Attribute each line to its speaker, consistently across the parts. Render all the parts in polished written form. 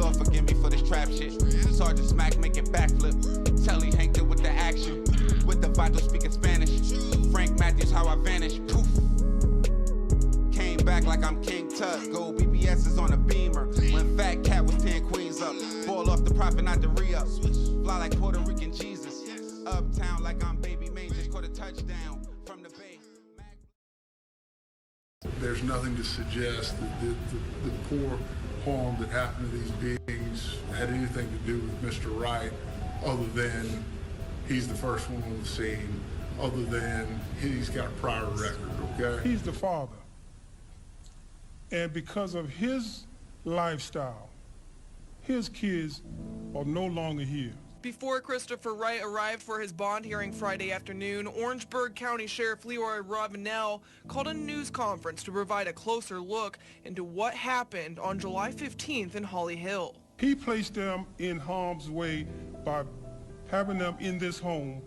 Speaker 1: Lord forgive me for this trap shit. Sergeant Smack making backflip. Telly Hank with the action. With the vital speaking Spanish. Frank Matthews, how I vanish. Poof. Came back like I'm King Tut. Gold BBS is on a beamer. When Fat Cat was 10 queens up. Ball off the profit, not the re-up. Fly like Puerto Rican Jesus. Uptown like I'm Baby May. Just caught a touchdown from the bay.
Speaker 2: There's nothing to suggest that the poor harm that happened to these beings had anything to do with Mr. Wright, other than he's the first one on the scene, other than he's got a prior record, okay?
Speaker 3: He's the father. And because of his lifestyle, his kids are no longer here.
Speaker 4: Before Christopher Wright arrived for his bond hearing Friday afternoon, Orangeburg County Sheriff Leroy Ravenel called a news conference to provide a closer look into what happened on July 15th in Holly Hill.
Speaker 3: He placed them in harm's way by having them in this home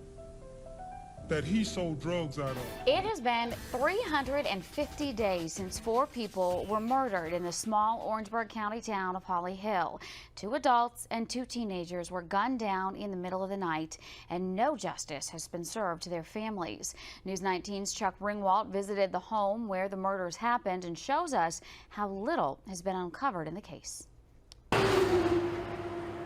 Speaker 3: that he sold drugs out of.
Speaker 5: It has been 350 days since 4 people were murdered in the small Orangeburg County town of Holly Hill. 2 adults and 2 teenagers were gunned down in the middle of the night, and no justice has been served to their families. News 19's Chuck Ringwalt visited the home where the murders happened and shows us how little has been uncovered in the case.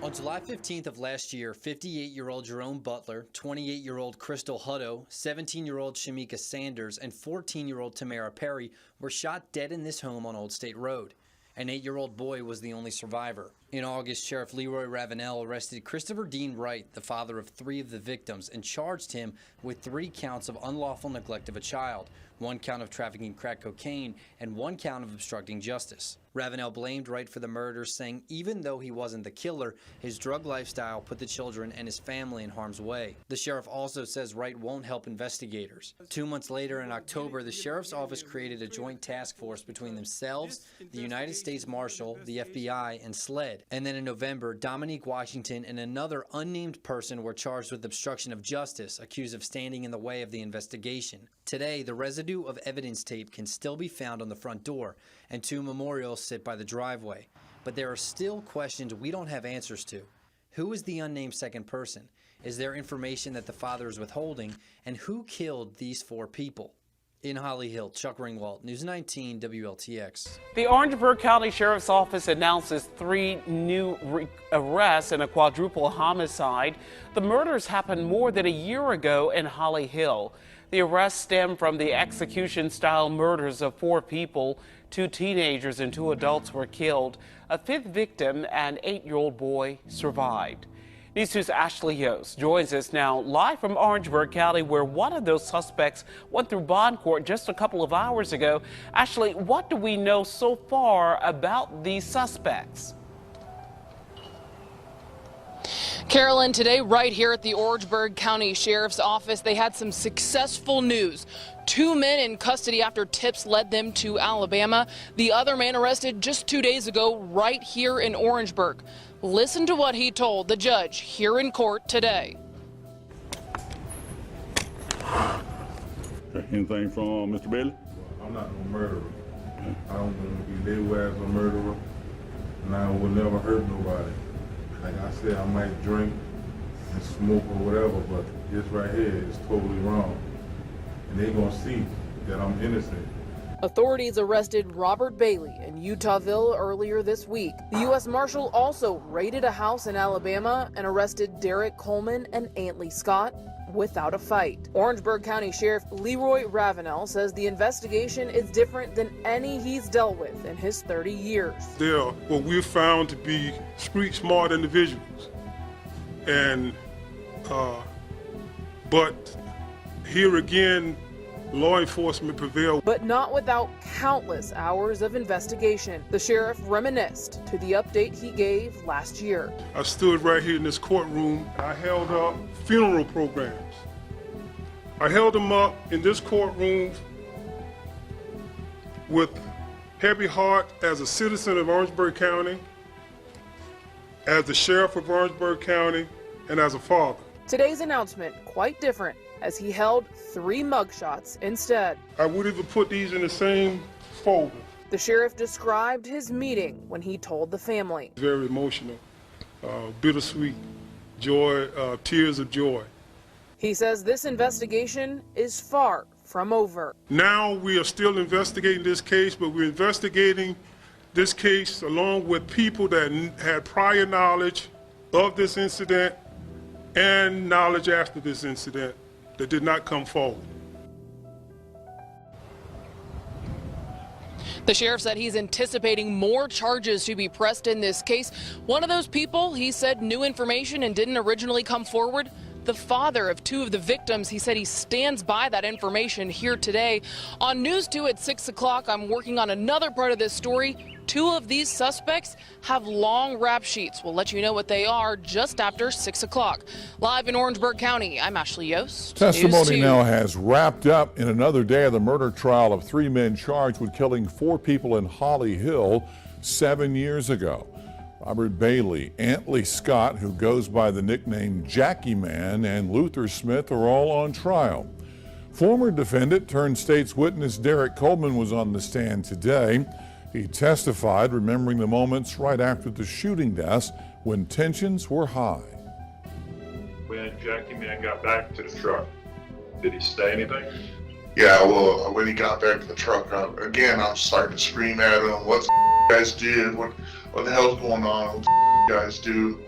Speaker 6: On July 15th of last year, 58-year-old Jerome Butler, 28-year-old Crystal Hutto, 17-year-old Shamika Sanders, and 14-year-old Tamara Perry were shot dead in this home on Old State Road. An 8-year-old boy was the only survivor. In August, Sheriff Leroy Ravenel arrested Christopher Dean Wright, the father of 3 of the victims, and charged him with 3 counts of unlawful neglect of a child, 1 count of trafficking crack cocaine, and 1 count of obstructing justice. Ravenel blamed Wright for the murders, saying even though he wasn't the killer, his drug lifestyle put the children and his family in harm's way. The sheriff also says Wright won't help investigators. 2 months later, in October, the sheriff's office created a joint task force between themselves, the United States Marshal, the FBI, and SLED. And then in November, Dominique Washington and another unnamed person were charged with obstruction of justice, accused of standing in the way of the investigation. Today, the residue of evidence tape can still be found on the front door, and 2 memorials sit by the driveway. But there are still questions we don't have answers to. Who is the unnamed second person? Is there information that the father is withholding? And who killed these 4 people? In Holly Hill, Chuck Ringwalt, News 19 WLTX.
Speaker 7: The Orangeburg County Sheriff's Office announces 3 new arrests in a quadruple homicide. The murders happened more than a year ago in Holly Hill. The arrests stem from the execution-style murders of 4 people. 2 teenagers and 2 adults were killed. A 5th victim, an 8-year-old boy, survived. News 2's Ashley Yost joins us now live from Orangeburg County, where one of those suspects went through bond court just a couple of hours ago. Ashley, what do we know so far about these suspects?
Speaker 8: Carolyn, today right here at the Orangeburg County Sheriff's Office, they had some successful news. 2 men in custody after tips led them to Alabama. The other man arrested just 2 days ago right here in Orangeburg. Listen to what he told the judge here in court today.
Speaker 9: Anything from Mr. Bailey?
Speaker 10: I'm not no murderer. I don't want to be labeled as a murderer, and I will never hurt nobody. Like I said, I might drink and smoke or whatever, but this right here is totally wrong. And they're going to see that I'm innocent.
Speaker 8: Authorities arrested Robert Bailey in Utahville earlier this week. The U.S. Marshal also raided a house in Alabama and arrested Derek Coleman and Antley Scott without a fight. Orangeburg County Sheriff Leroy Ravenel says the investigation is different than any he's dealt with in his 30 years.
Speaker 3: They are what we've found to be street smart individuals. And, but here again, law enforcement prevailed.
Speaker 8: But not without countless hours of investigation. The sheriff reminisced to the update he gave last year.
Speaker 3: I stood right here in this courtroom. I held up funeral programs. I held them up in this courtroom with heavy heart as a citizen of Orangeburg County, as the sheriff of Orangeburg County, and as a father.
Speaker 8: Today's announcement quite different, as he held 3 mugshots instead.
Speaker 3: I would even put these in the same folder
Speaker 8: The sheriff described his meeting when he told the family.
Speaker 3: Very emotional, bittersweet, joy, tears of joy.
Speaker 8: He says this investigation is far from over.
Speaker 3: Now we are still investigating this case, but we're investigating this case along with people that had prior knowledge of this incident and knowledge after this incident that did not come forward.
Speaker 8: The sheriff said he's anticipating more charges to be pressed in this case. One of those people, he said, knew information and didn't originally come forward. The father of two of the victims, he said he stands by that information here today. On News 2 at 6 o'clock, I'm working on another part of this story. Two of these suspects have long rap sheets. We'll let you know what they are just after 6 o'clock. Live in Orangeburg County, I'm Ashley Yost.
Speaker 9: Testimony now has wrapped up in another day of the murder trial of three men charged with killing four people in Holly Hill 7 years ago. Robert Bailey, Antley Scott, who goes by the nickname Jackie Man, and Luther Smith are all on trial. Former defendant turned state's witness Derek Coleman was on the stand today. He testified, remembering the moments right after the shooting deaths when tensions were high.
Speaker 11: When Jackie Man got back to the truck, did he say anything?
Speaker 2: Yeah, well, when he got back to the truck, again, I'm starting to scream at him, what the you guys did, what the hell's going on, what the you guys do,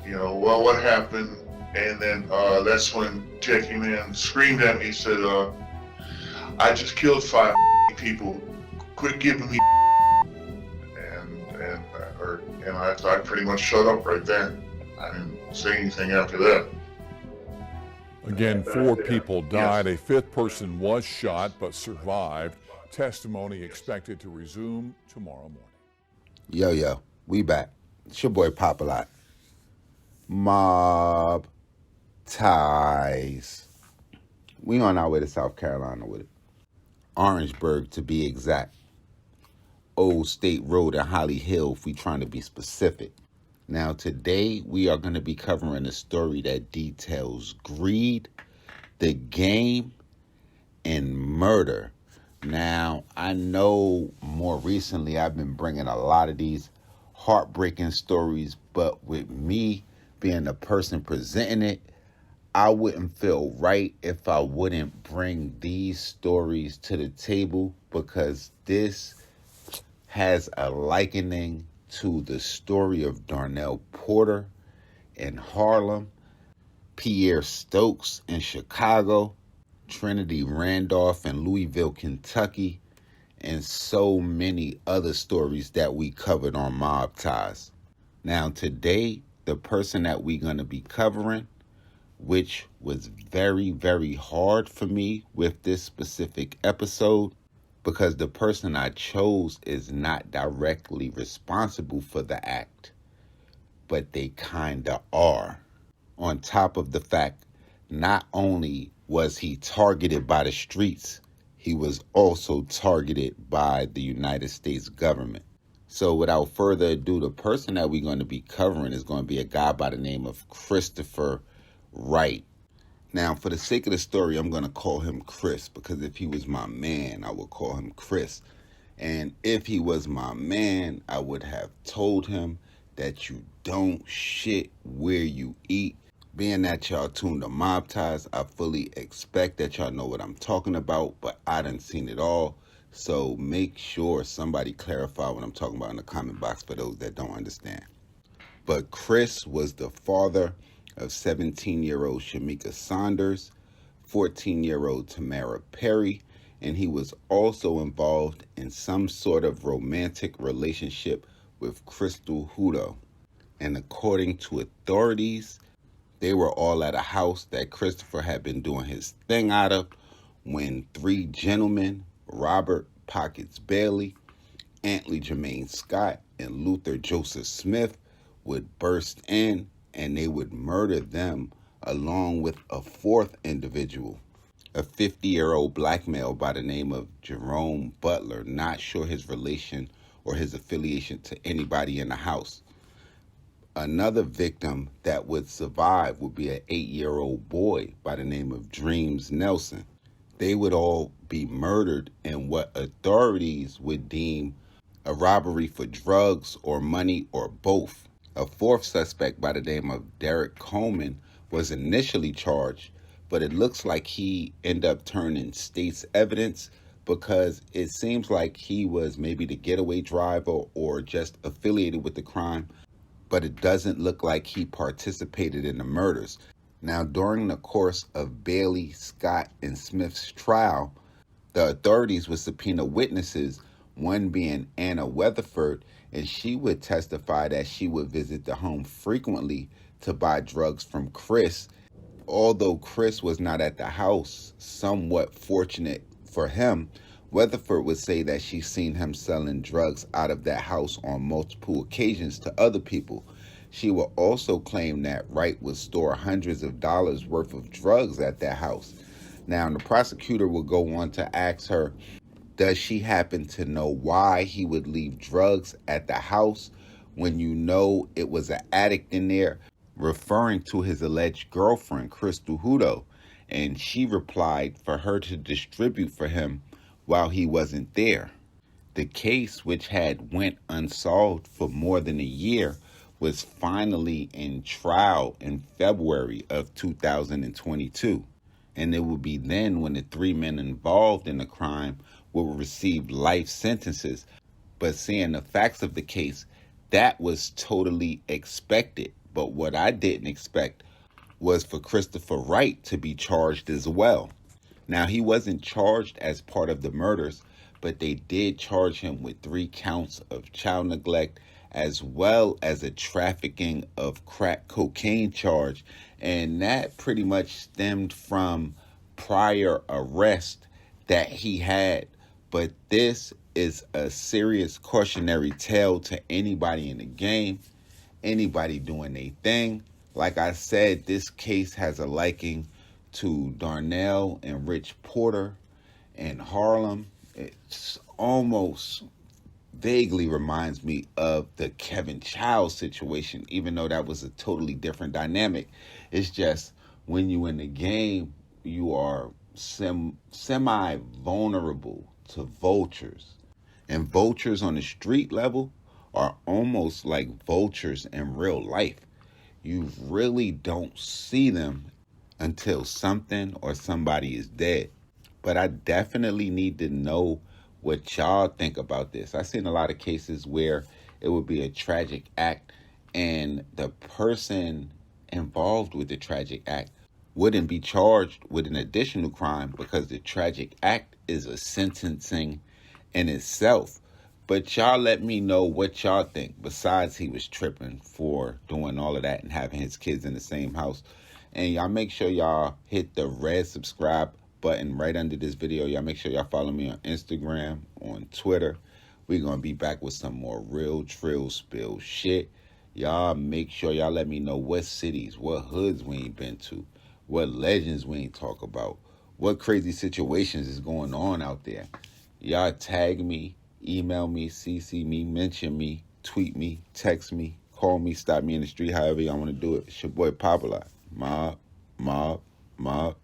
Speaker 2: you know, well, what happened? And then that's when Jackie Man screamed at me, he said, I just killed 5 people, quit giving me and I pretty much shut up right there. I didn't say anything after that.
Speaker 9: Again, 4 people died. A 5th person was shot but survived. Testimony expected to resume tomorrow morning.
Speaker 12: Yo, we back. It's your boy Popalot. Mobb ties. We on our way to South Carolina with it. Orangeburg to be exact. Old State Road in Holly Hill if we trying to be specific. Now today we are going to be covering a story that details greed, the game, and murder. Now I know more recently I've been bringing a lot of these heartbreaking stories, but with me being the person presenting it, I wouldn't feel right if I wouldn't bring these stories to the table, because this has a likening to the story of Darnell Porter in Harlem, Pierre Stokes in Chicago, Trinity Randolph in Louisville, Kentucky, and so many other stories that we covered on Mobb Ties. Now today, the person that we're going to be covering, which was very, very hard for me with this specific episode, because the person I chose is not directly responsible for the act, but they kinda are. On top of the fact, not only was he targeted by the streets, he was also targeted by the United States government. So without further ado, the person that we're going to be covering is going to be a guy by the name of Christopher Wright. Now, for the sake of the story, I'm going to call him Chris, because if he was my man, I would call him Chris. And if he was my man, I would have told him that you don't shit where you eat. Being that y'all tuned to Mobb Ties, I fully expect that y'all know what I'm talking about, but I done seen it all. So make sure somebody clarify what I'm talking about in the comment box for those that don't understand. But Chris was the father of 17-year-old Shamika Saunders, 14-year-old Tamara Perry, and he was also involved in some sort of romantic relationship with Crystal Hudo. And according to authorities, they were all at a house that Christopher had been doing his thing out of when 3 gentlemen, Robert Pockets Bailey, Antley Jermaine Scott, and Luther Joseph Smith, would burst in and they would murder them along with a 4th individual, a 50-year-old black male by the name of Jerome Butler, not sure his relation or his affiliation to anybody in the house. Another victim that would survive would be an 8-year-old boy by the name of Dreams Nelson. they would all be murdered in what authorities would deem a robbery for drugs or money or both. A fourth suspect by the name of Derek Coleman was initially charged, but it looks like he ended up turning state's evidence because it seems like he was maybe the getaway driver or just affiliated with the crime, but it doesn't look like he participated in the murders. Now, during the course of Bailey, Scott, and Smith's trial, the authorities would subpoena witnesses, one being Anna Weatherford, and she would testify that she would visit the home frequently to buy drugs from Chris. Although Chris was not at the house, somewhat fortunate for him, Weatherford would say that she's seen him selling drugs out of that house on multiple occasions to other people. She will also claim that Wright would store hundreds of dollars worth of drugs at that house. Now, the prosecutor will go on to ask her, does she happen to know why he would leave drugs at the house when you know it was an addict in there, referring to his alleged girlfriend, Crystal Hudo? And she replied for her to distribute for him while he wasn't there. The case, which had went unsolved for more than a year, was finally in trial in February of 2022. And it would be then when the three men involved in the crime will receive life sentences. But seeing the facts of the case, that was totally expected. But what I didn't expect was for Christopher Wright to be charged as well. Now, he wasn't charged as part of the murders, but they did charge him with 3 counts of child neglect as well as a trafficking of crack cocaine charge. And that pretty much stemmed from prior arrest that he had. But this is a serious cautionary tale to anybody in the game, anybody doing their thing. Like I said, this case has a liking to Darnell and Rich Porter in Harlem. It's almost vaguely reminds me of the Kevin Childs situation, even though that was a totally different dynamic. It's just when you in the game, you are semi-vulnerable to vultures. And vultures on the street level are almost like vultures in real life. You really don't see them until something or somebody is dead. But I definitely need to know what y'all think about this. I've seen a lot of cases where it would be a tragic act and the person involved with the tragic act wouldn't be charged with an additional crime because the tragic act is a sentencing in itself. But y'all let me know what y'all think, besides he was tripping for doing all of that and having his kids in the same house. And y'all make sure y'all hit the red subscribe button right under this video. Y'all make sure y'all follow me on Instagram, on Twitter. We're going to be back with some more real trill spill shit. Y'all make sure y'all let me know what cities, what hoods we ain't been to, what legends we ain't talk about, what crazy situations is going on out there. Y'all tag me, email me, CC me, mention me, tweet me, text me, call me, stop me in the street, however y'all want to do it. It's your boy Popalot. Mobb, Mobb, Mobb.